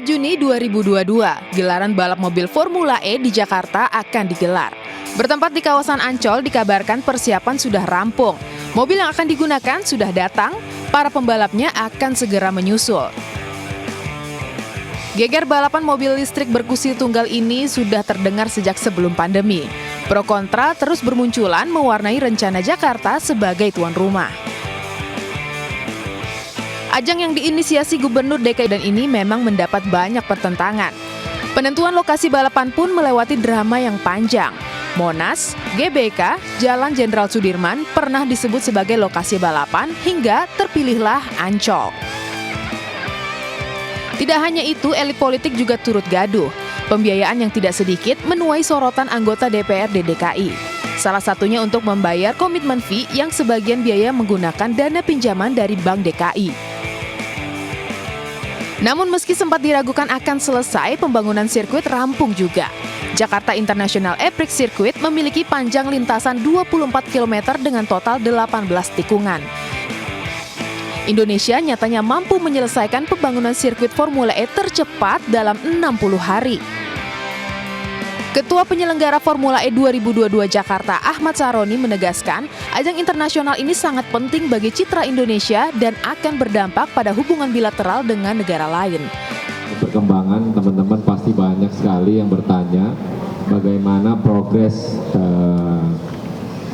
Juni 2022, gelaran balap mobil Formula E di Jakarta akan digelar. Bertempat di kawasan Ancol, dikabarkan persiapan sudah rampung. Mobil yang akan digunakan sudah datang, para pembalapnya akan segera menyusul. Geger balapan mobil listrik berkursi tunggal ini sudah terdengar sejak sebelum pandemi. Pro kontra terus bermunculan mewarnai rencana Jakarta sebagai tuan rumah. Ajang yang diinisiasi Gubernur DKI dan ini memang mendapat banyak pertentangan. Penentuan lokasi balapan pun melewati drama yang panjang. Monas, GBK, Jalan Jenderal Sudirman pernah disebut sebagai lokasi balapan hingga terpilihlah Ancol. Tidak hanya itu, elit politik juga turut gaduh. Pembiayaan yang tidak sedikit menuai sorotan anggota DPRD DKI. Salah satunya untuk membayar komitmen fee yang sebagian biaya menggunakan dana pinjaman dari Bank DKI. Namun meski sempat diragukan akan selesai, pembangunan sirkuit rampung juga. Jakarta International E-Prix Circuit memiliki panjang lintasan 24 km dengan total 18 tikungan. Indonesia nyatanya mampu menyelesaikan pembangunan sirkuit Formula E tercepat dalam 60 hari. Ketua Penyelenggara Formula E 2022 Jakarta, Ahmad Saroni menegaskan, ajang internasional ini sangat penting bagi citra Indonesia dan akan berdampak pada hubungan bilateral dengan negara lain. Perkembangan teman-teman pasti banyak sekali yang bertanya bagaimana progres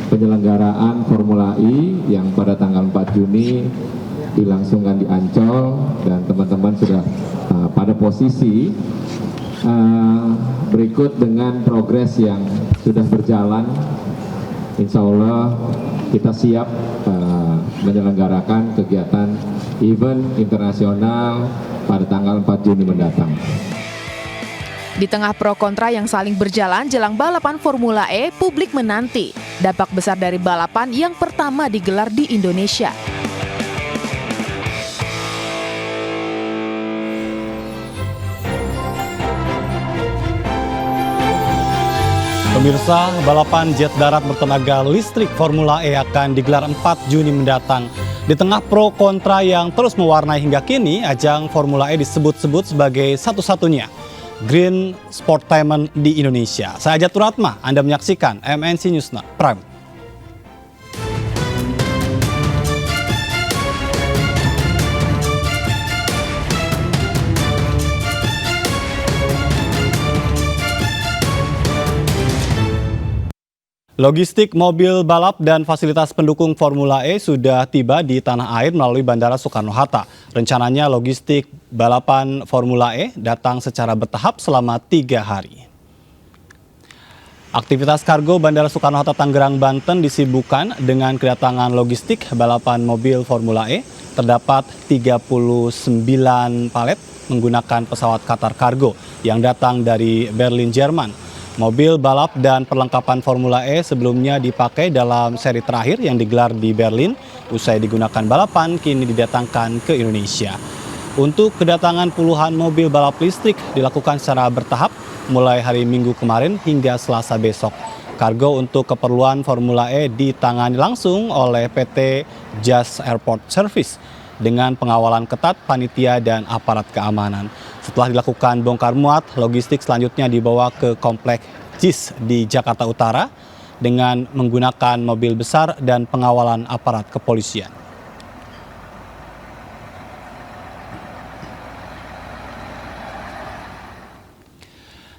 penyelenggaraan Formula E yang pada tanggal 4 Juni dilangsungkan di Ancol dan teman-teman sudah pada posisi berikut dengan progres yang sudah berjalan. Insya Allah kita siap menyelenggarakan kegiatan event internasional pada tanggal 4 Juni mendatang. Di tengah pro kontra yang saling berjalan jelang balapan Formula E, publik menanti dampak besar dari balapan yang pertama digelar di Indonesia. Pemirsa, balapan jet darat bertenaga listrik Formula E akan digelar 4 Juni mendatang. Di tengah pro kontra yang terus mewarnai hingga kini, ajang Formula E disebut-sebut sebagai satu-satunya green sportainment di Indonesia. Saya Jatur Atma, Anda menyaksikan MNC News Prime. Logistik mobil balap dan fasilitas pendukung Formula E sudah tiba di tanah air melalui Bandara Soekarno-Hatta. Rencananya logistik balapan Formula E datang secara bertahap selama 3 hari. Aktivitas kargo Bandara Soekarno-Hatta Tangerang, Banten disibukkan dengan kedatangan logistik balapan mobil Formula E. Terdapat 39 palet menggunakan pesawat Qatar Cargo yang datang dari Berlin, Jerman. Mobil balap dan perlengkapan Formula E sebelumnya dipakai dalam seri terakhir yang digelar di Berlin. Usai digunakan balapan, kini didatangkan ke Indonesia. Untuk kedatangan puluhan mobil balap listrik dilakukan secara bertahap mulai hari Minggu kemarin hingga Selasa besok. Kargo untuk keperluan Formula E ditangani langsung oleh PT Jas Airport Service dengan pengawalan ketat panitia dan aparat keamanan. Setelah dilakukan bongkar muat, logistik selanjutnya dibawa ke kompleks JIS di Jakarta Utara dengan menggunakan mobil besar dan pengawalan aparat kepolisian.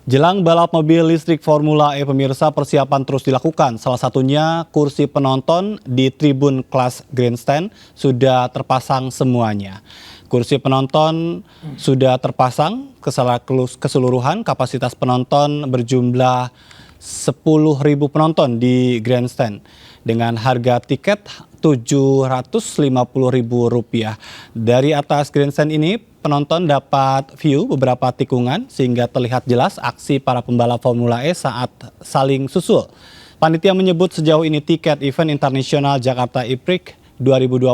Jelang balap mobil listrik Formula E, pemirsa, persiapan terus dilakukan. Salah satunya kursi penonton di tribun kelas grandstand sudah terpasang semuanya. Kursi penonton sudah terpasang, keseluruhan kapasitas penonton berjumlah 10.000 penonton di grandstand dengan harga tiket Rp750.000. Dari atas grandstand ini penonton dapat view beberapa tikungan sehingga terlihat jelas aksi para pembalap Formula E saat saling susul. Panitia menyebut sejauh ini tiket event internasional Jakarta E-Prix 2022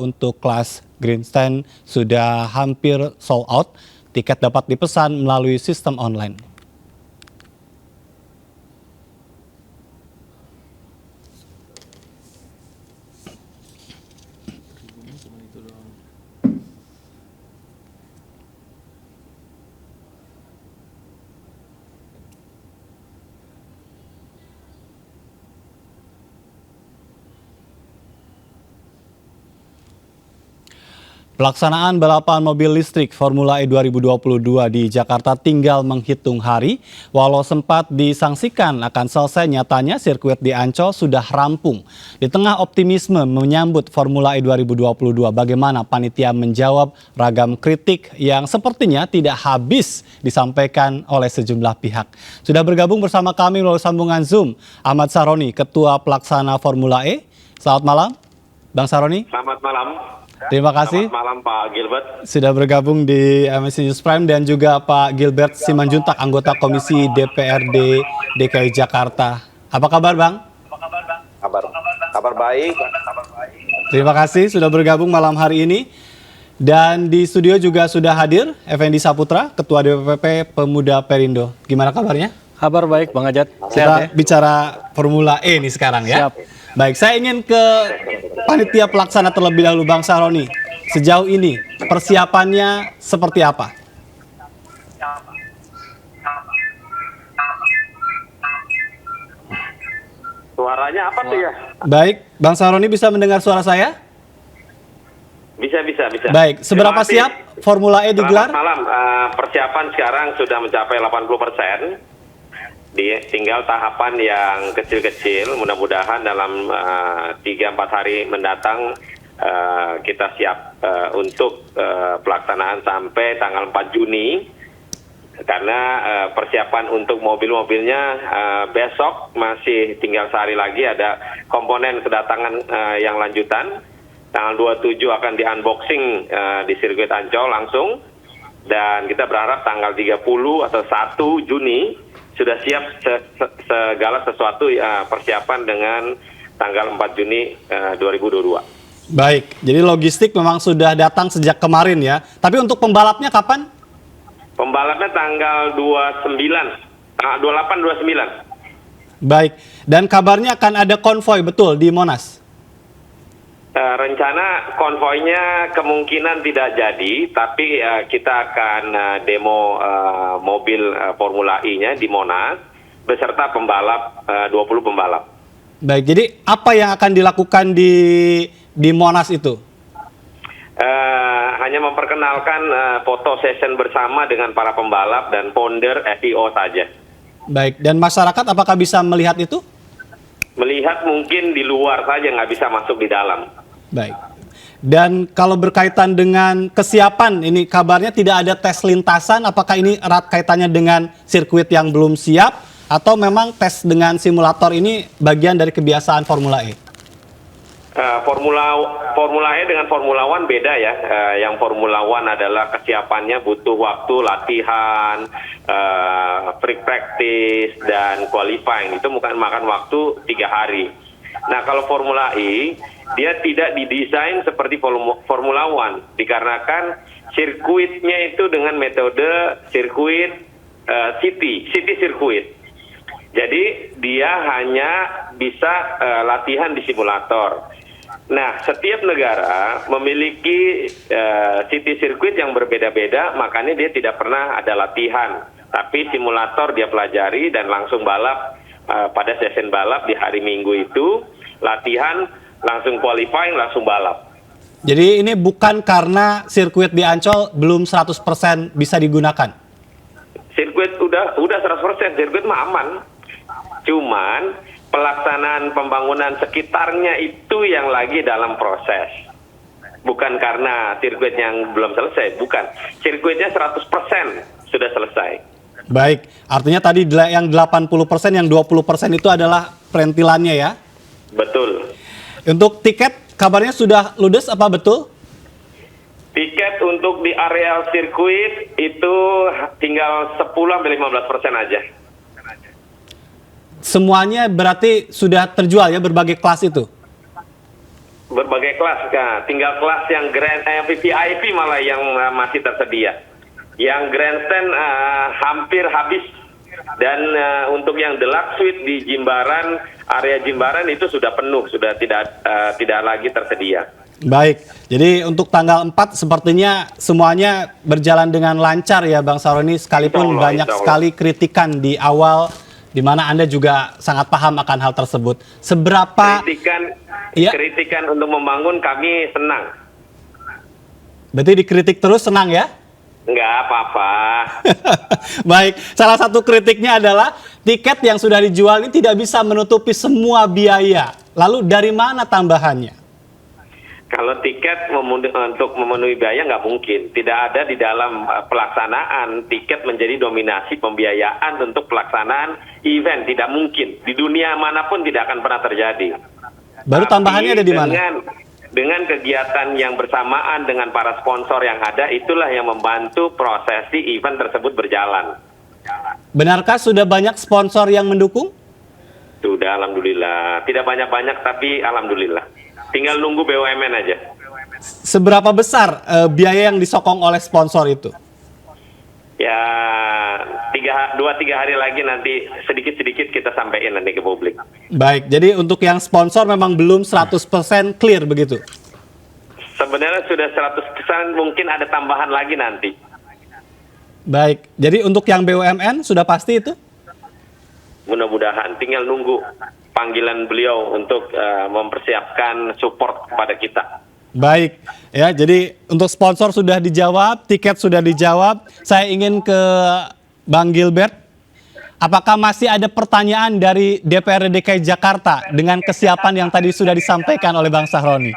untuk kelas grandstand sudah hampir sold out. Tiket dapat dipesan melalui sistem online. Pelaksanaan balapan mobil listrik Formula E 2022 di Jakarta tinggal menghitung hari. Walau sempat disangsikan akan selesai, nyatanya sirkuit di Ancol sudah rampung. Di tengah optimisme menyambut Formula E 2022, bagaimana panitia menjawab ragam kritik yang sepertinya tidak habis disampaikan oleh sejumlah pihak. Sudah bergabung bersama kami melalui sambungan Zoom, Ahmad Saroni, Ketua Pelaksana Formula E. Selamat malam, Bang Saroni. Selamat malam. Terima kasih. Selamat malam Pak Gilbert. Sudah bergabung di MNC News Prime, dan juga Pak Gilbert Simanjuntak, anggota Komisi DPRD DKI Jakarta. Apa kabar, Bang? Kabar baik. Terima kasih sudah bergabung malam hari ini. Dan di studio juga sudah hadir Effendi Saputra, Ketua DPP Pemuda Perindo. Gimana kabarnya? Kabar baik, Bang Ajat. Kita Sehat ya? bicara Formula E nih sekarang ya. Siap. Baik, saya ingin ke panitia pelaksana terlebih dahulu, Bang Saroni. Sejauh ini persiapannya seperti apa? Suaranya apa tuh ya? Baik, Bang Saroni bisa mendengar suara saya? Bisa. Baik, seberapa Terima kasih. siap Formula E digelar? Selamat malam. Persiapan sekarang sudah mencapai 80%. Tinggal tahapan yang kecil-kecil. Mudah-mudahan dalam 3-4 hari mendatang kita siap untuk pelaksanaan sampai tanggal 4 Juni. Karena persiapan untuk mobil-mobilnya besok masih tinggal sehari lagi, ada komponen kedatangan yang lanjutan. Tanggal 27 akan di-unboxing di sirkuit Ancol langsung. Dan kita berharap tanggal 30 atau 1 Juni sudah siap segala sesuatu persiapan dengan tanggal 4 Juni 2022. Baik, jadi logistik memang sudah datang sejak kemarin ya. Tapi untuk pembalapnya kapan? Pembalapnya tanggal 28-29. Baik, dan kabarnya akan ada konvoy, betul, di Monas? Rencana konvoynya kemungkinan tidak jadi, tapi kita akan demo mobil Formula E-nya di Monas beserta pembalap, 20 pembalap. Baik, jadi apa yang akan dilakukan di Monas itu? Hanya memperkenalkan foto session bersama dengan para pembalap dan founder FIO saja. Baik, dan masyarakat apakah bisa melihat itu? Melihat mungkin di luar saja, nggak bisa masuk di dalam. Baik. Dan kalau berkaitan dengan kesiapan, ini kabarnya tidak ada tes lintasan. Apakah ini erat kaitannya dengan sirkuit yang belum siap, atau memang tes dengan simulator ini bagian dari kebiasaan Formula E? Formula E dengan Formula One beda ya. Yang Formula One adalah kesiapannya butuh waktu latihan, free practice, dan qualifying. Itu bukan makan waktu 3 hari. Nah, kalau Formula E, dia tidak didesain seperti Formula One, dikarenakan sirkuitnya itu dengan metode sirkuit city sirkuit. Jadi dia hanya bisa latihan di simulator. Nah, setiap negara memiliki city sirkuit yang berbeda-beda, makanya dia tidak pernah ada latihan. Tapi simulator dia pelajari dan langsung balap pada sesi balap di hari Minggu itu, latihan, langsung qualifying, langsung balap. Jadi ini bukan karena sirkuit di Ancol belum 100% bisa digunakan? Sirkuit udah 100%, sirkuit mah aman. Cuman pelaksanaan pembangunan sekitarnya itu yang lagi dalam proses. Bukan karena sirkuit yang belum selesai, bukan. Sirkuitnya 100% sudah selesai. Baik, artinya tadi yang 80%, yang 20% itu adalah perintilannya ya? Betul. Untuk tiket, kabarnya sudah ludes, apa betul? Tiket untuk di areal sirkuit itu tinggal 10-15% aja. Semuanya berarti sudah terjual ya, berbagai kelas itu? Berbagai kelas, tinggal kelas yang VIP malah yang masih tersedia. Yang grandstand hampir habis, dan untuk yang deluxe suite di Jimbaran, area Jimbaran itu sudah penuh, sudah tidak lagi tersedia. Baik, jadi untuk tanggal 4 sepertinya semuanya berjalan dengan lancar ya Bang Saroni, sekalipun banyak sekali kritikan di awal, di mana Anda juga sangat paham akan hal tersebut. Seberapa kritikan untuk membangun kami senang. Berarti dikritik terus senang ya? Nggak apa-apa. Baik, salah satu kritiknya adalah tiket yang sudah dijual ini tidak bisa menutupi semua biaya. Lalu dari mana tambahannya? Kalau tiket untuk memenuhi biaya nggak mungkin. Tidak ada di dalam pelaksanaan tiket menjadi dominasi pembiayaan untuk pelaksanaan event. Tidak mungkin. Di dunia manapun tidak akan pernah terjadi. Baru tambahannya ada di mana? Dengan kegiatan yang bersamaan dengan para sponsor yang ada, itulah yang membantu prosesi event tersebut berjalan. Benarkah sudah banyak sponsor yang mendukung? Sudah, alhamdulillah. Tidak banyak-banyak, tapi alhamdulillah. Tinggal nunggu BUMN aja. Seberapa besar biaya yang disokong oleh sponsor itu? Ya, 2-3 hari lagi nanti sedikit-sedikit kita sampaikan nanti ke publik. Baik, jadi untuk yang sponsor memang belum 100% clear begitu? Sebenarnya sudah 100%, mungkin ada tambahan lagi nanti. Baik, jadi untuk yang BUMN sudah pasti itu? Mudah-mudahan, tinggal nunggu panggilan beliau untuk mempersiapkan support kepada kita. Baik, ya jadi untuk sponsor sudah dijawab, tiket sudah dijawab. Saya ingin ke Bang Gilbert. Apakah masih ada pertanyaan dari DPRD DKI Jakarta dengan kesiapan yang tadi sudah disampaikan oleh Bang Sahroni?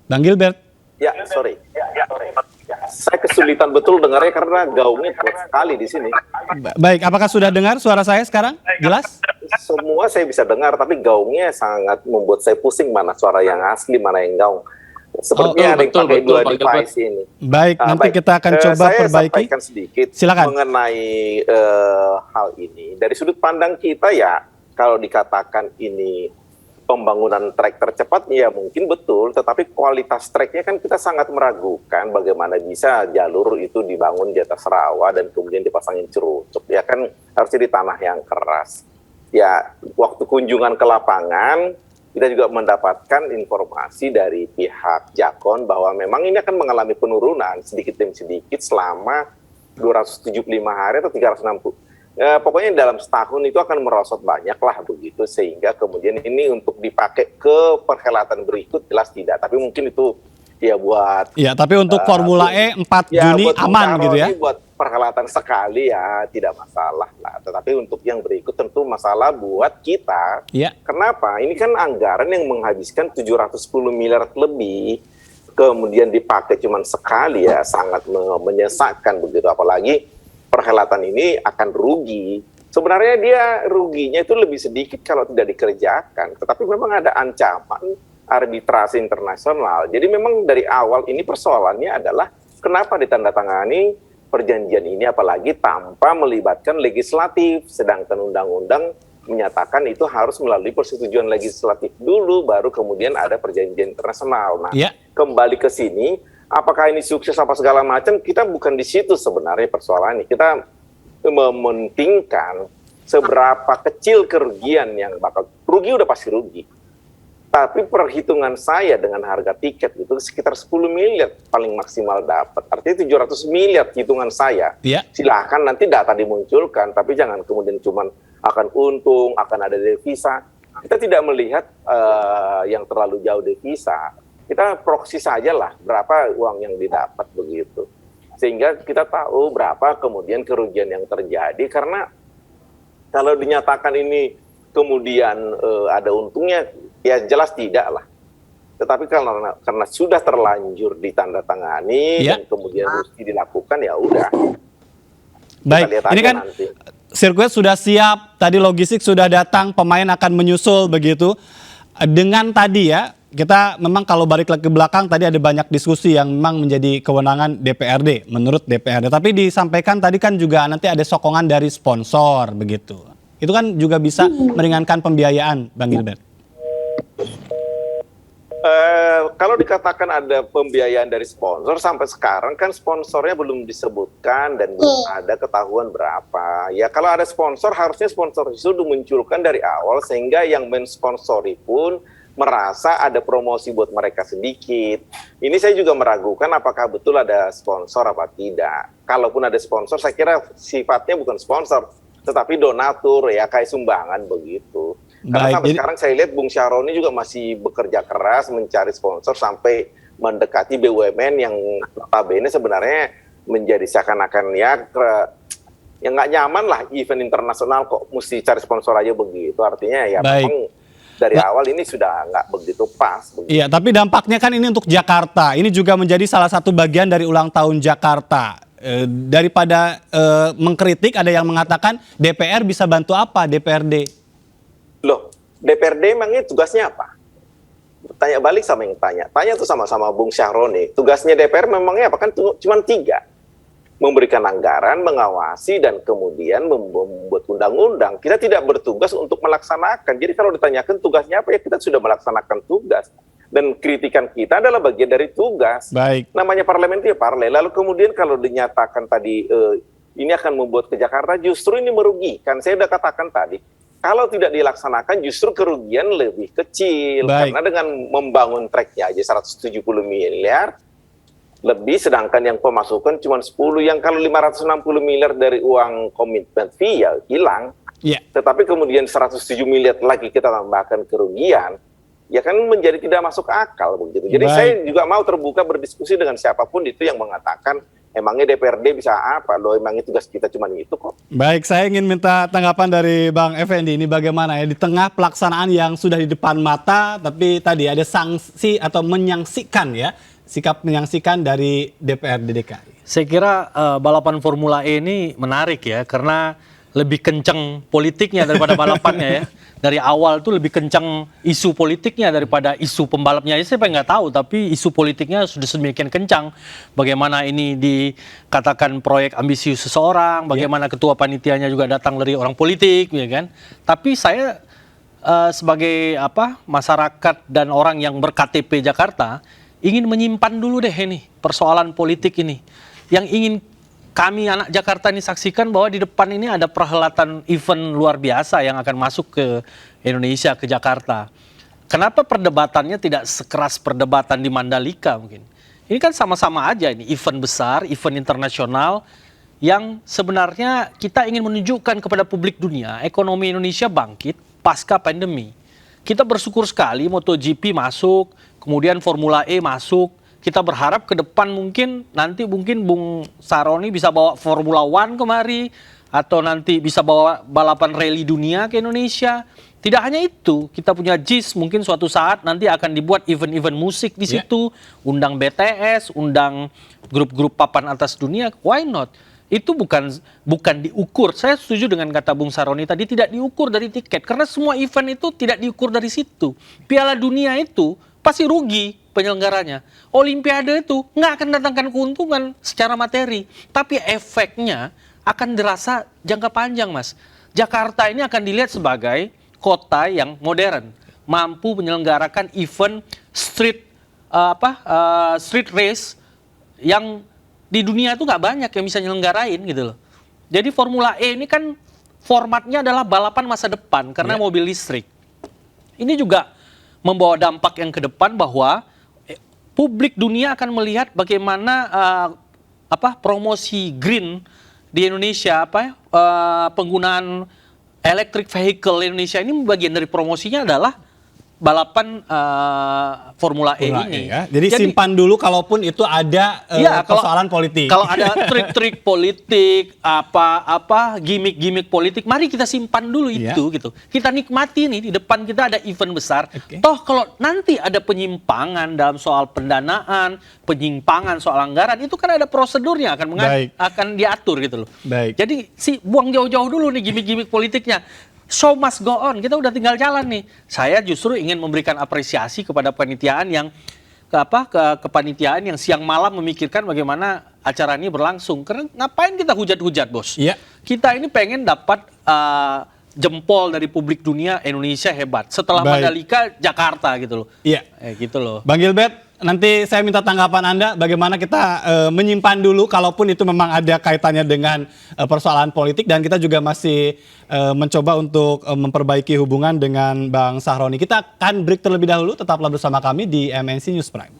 Bang Gilbert. Ya, sorry. Saya kesulitan betul dengarnya karena gaungnya kuat sekali di sini. Baik, apakah sudah dengar suara saya sekarang? Jelas? Semua saya bisa dengar, tapi gaungnya sangat membuat saya pusing mana suara yang asli, mana yang gaung. Sepertinya ada yang pakai dua device ini. Baik, nanti baik. kita akan coba saya perbaiki. sampaikan sedikit Silakan. mengenai hal ini. Dari sudut pandang kita ya, kalau dikatakan ini pembangunan trek tercepat, ya mungkin betul, tetapi kualitas treknya kan kita sangat meragukan bagaimana bisa jalur itu dibangun di atas rawa dan kemudian dipasangin cerucuk. Ya kan harusnya di tanah yang keras. Ya, waktu kunjungan ke lapangan, kita juga mendapatkan informasi dari pihak Jakon bahwa memang ini akan mengalami penurunan sedikit demi sedikit selama 275 hari atau 360. Pokoknya dalam setahun itu akan merosot banyak lah begitu, sehingga kemudian ini untuk dipakai ke perhelatan berikut jelas tidak, tapi mungkin itu ya buat ya, tapi untuk Formula E 4 Juni aman gitu ya. Buat perhelatan sekali ya tidak masalah lah, tetapi untuk yang berikut tentu masalah buat kita. Ya. Kenapa? Ini kan anggaran yang menghabiskan 710 miliar lebih kemudian dipakai cuma sekali ya, sangat menyesakkan begitu, apalagi perhelatan ini akan rugi. Sebenarnya dia ruginya itu lebih sedikit kalau tidak dikerjakan, tetapi memang ada ancaman arbitrase internasional. Jadi memang dari awal ini persoalannya adalah kenapa ditandatangani perjanjian ini apalagi tanpa melibatkan legislatif, sedangkan undang-undang menyatakan itu harus melalui persetujuan legislatif dulu, baru kemudian ada perjanjian internasional. Nah, kembali ke sini, apakah ini sukses apa segala macam, kita bukan di situ sebenarnya persoalannya. Kita mementingkan seberapa kecil kerugian yang bakal, rugi udah pasti rugi. Tapi perhitungan saya dengan harga tiket itu sekitar 10 miliar paling maksimal dapat. Artinya 700 miliar hitungan saya. Silahkan nanti data dimunculkan, tapi jangan kemudian cuman akan untung, akan ada devisa. Kita tidak melihat yang terlalu jauh devisa. Kita proksi saja lah berapa uang yang didapat begitu. Sehingga kita tahu berapa kemudian kerugian yang terjadi, karena kalau dinyatakan ini kemudian ada untungnya, ya jelas tidak lah. Tetapi karena sudah terlanjur ditandatangani dan kemudian mesti dilakukan, ya udah. Baik, ini kan nanti sirkuit sudah siap, tadi logistik sudah datang, pemain akan menyusul begitu. Dengan tadi ya, kita memang kalau balik lagi ke belakang tadi ada banyak diskusi yang memang menjadi kewenangan DPRD, menurut DPRD. Tapi disampaikan tadi kan juga nanti ada sokongan dari sponsor begitu. Itu kan juga bisa meringankan pembiayaan, Bang Gilbert. Kalau dikatakan ada pembiayaan dari sponsor, sampai sekarang kan sponsornya belum disebutkan dan belum ada ketahuan berapa. Ya kalau ada sponsor, harusnya sponsor itu dimunculkan dari awal sehingga yang mensponsori pun merasa ada promosi buat mereka sedikit. Ini saya juga meragukan apakah betul ada sponsor apa tidak. Kalaupun ada sponsor, saya kira sifatnya bukan sponsor, tetapi donatur ya, kayak sumbangan begitu. Karena Baik, sampai jadi- sekarang saya lihat Bung Syahroni juga masih bekerja keras mencari sponsor sampai mendekati BUMN yang notabene sebenarnya menjadi seakan-akan yang nggak nyaman lah event internasional kok mesti cari sponsor aja begitu. Artinya ya Baik. memang dari awal ini sudah nggak begitu pas. Iya, tapi dampaknya kan ini untuk Jakarta. Ini juga menjadi salah satu bagian dari ulang tahun Jakarta. Daripada mengkritik, ada yang mengatakan DPR bisa bantu apa, DPRD? Loh, DPRD emangnya tugasnya apa? Tanya balik sama yang tanya. Tanya tuh sama-sama Bung Syahroni. Tugasnya DPR memangnya apa? Kan cuma 3. Memberikan anggaran, mengawasi, dan kemudian membuat undang-undang. Kita tidak bertugas untuk melaksanakan. Jadi kalau ditanyakan tugasnya apa, ya kita sudah melaksanakan tugas. Dan kritikan kita adalah bagian dari tugas. Baik. Namanya parlemen itu ya parley. Lalu kemudian kalau dinyatakan tadi ini akan membuat ke Jakarta, justru ini merugikan. Saya sudah katakan tadi, kalau tidak dilaksanakan justru kerugian lebih kecil. Baik. Karena dengan membangun treknya aja 170 miliar, lebih, sedangkan yang pemasukan cuma 10, yang kalau 560 miliar dari uang komitmen fee ya hilang. Iya. Tetapi kemudian 107 miliar lagi kita tambahkan kerugian, ya kan menjadi tidak masuk akal begitu. Jadi Baik. saya juga mau terbuka berdiskusi dengan siapapun itu yang mengatakan emangnya DPRD bisa apa loh, emangnya tugas kita cuma itu kok. Baik, saya ingin minta tanggapan dari Bang Effendi. Ini bagaimana ya, di tengah pelaksanaan yang sudah di depan mata, tapi tadi ada sanksi atau menyaksikan ya, sikap menyaksikan dari DPRD DKI. Saya kira balapan Formula E ini menarik ya, karena lebih kencang politiknya daripada balapannya ya. Dari awal tuh lebih kencang isu politiknya daripada isu pembalapnya. Saya nggak tahu, tapi isu politiknya sudah sedemikian kencang. Bagaimana ini dikatakan proyek ambisius seseorang, bagaimana ketua panitianya juga datang dari orang politik, ya kan. Tapi saya sebagai masyarakat dan orang yang ber-KTP Jakarta ingin menyimpan dulu deh ini persoalan politik ini. Yang ingin kami anak Jakarta ini saksikan bahwa di depan ini ada perhelatan event luar biasa yang akan masuk ke Indonesia, ke Jakarta. Kenapa perdebatannya tidak sekeras perdebatan di Mandalika mungkin? Ini kan sama-sama aja ini event besar, event internasional yang sebenarnya kita ingin menunjukkan kepada publik dunia ekonomi Indonesia bangkit pasca pandemi. Kita bersyukur sekali MotoGP masuk, kemudian Formula E masuk. Kita berharap ke depan mungkin Bung Syahroni bisa bawa Formula One kemari, atau nanti bisa bawa balapan rally dunia ke Indonesia. Tidak hanya itu, kita punya JIS, mungkin suatu saat nanti akan dibuat event-event musik di situ, undang BTS, undang grup-grup papan atas dunia, why not? Itu bukan diukur. Saya setuju dengan kata Bung Syahroni tadi, tidak diukur dari tiket, karena semua event itu tidak diukur dari situ. Piala dunia itu pasti rugi penyelenggaranya. Olimpiade itu nggak akan datangkan keuntungan secara materi, tapi efeknya akan dirasa jangka panjang, Mas. Jakarta ini akan dilihat sebagai kota yang modern, mampu menyelenggarakan event street race yang di dunia itu nggak banyak yang bisa nyelenggarain gitu loh. Jadi Formula E ini kan formatnya adalah balapan masa depan karena mobil listrik. Ini juga membawa dampak yang ke depan bahwa publik dunia akan melihat bagaimana promosi green di Indonesia, penggunaan electric vehicle Indonesia ini bagian dari promosinya adalah balapan Formula E ini. Ya. Jadi simpan dulu kalaupun itu ada persoalan politik. Kalau ada trik-trik politik, gimmick-gimmick politik, mari kita simpan dulu itu gitu. Kita nikmati nih, di depan kita ada event besar. Toh kalau nanti ada penyimpangan dalam soal pendanaan, penyimpangan soal anggaran, itu kan ada prosedurnya akan diatur gitu loh. Baik. Jadi buang jauh-jauh dulu nih gimmick-gimmick politiknya. Show must go on, kita udah tinggal jalan nih. Saya justru ingin memberikan apresiasi kepada panitiaan yang kepanitiaan yang siang malam memikirkan bagaimana acara ini berlangsung. Karena ngapain kita hujat-hujat, Bos? Iya. Kita ini pengen dapat jempol dari publik dunia, Indonesia hebat. Setelah Mandalika, Jakarta gitu loh. Iya. Gitu loh. Bang Gilbert, nanti saya minta tanggapan Anda bagaimana kita menyimpan dulu kalaupun itu memang ada kaitannya dengan persoalan politik, dan kita juga masih mencoba untuk memperbaiki hubungan dengan Bang Syahroni. Kita akan break terlebih dahulu, tetaplah bersama kami di MNC News Prime.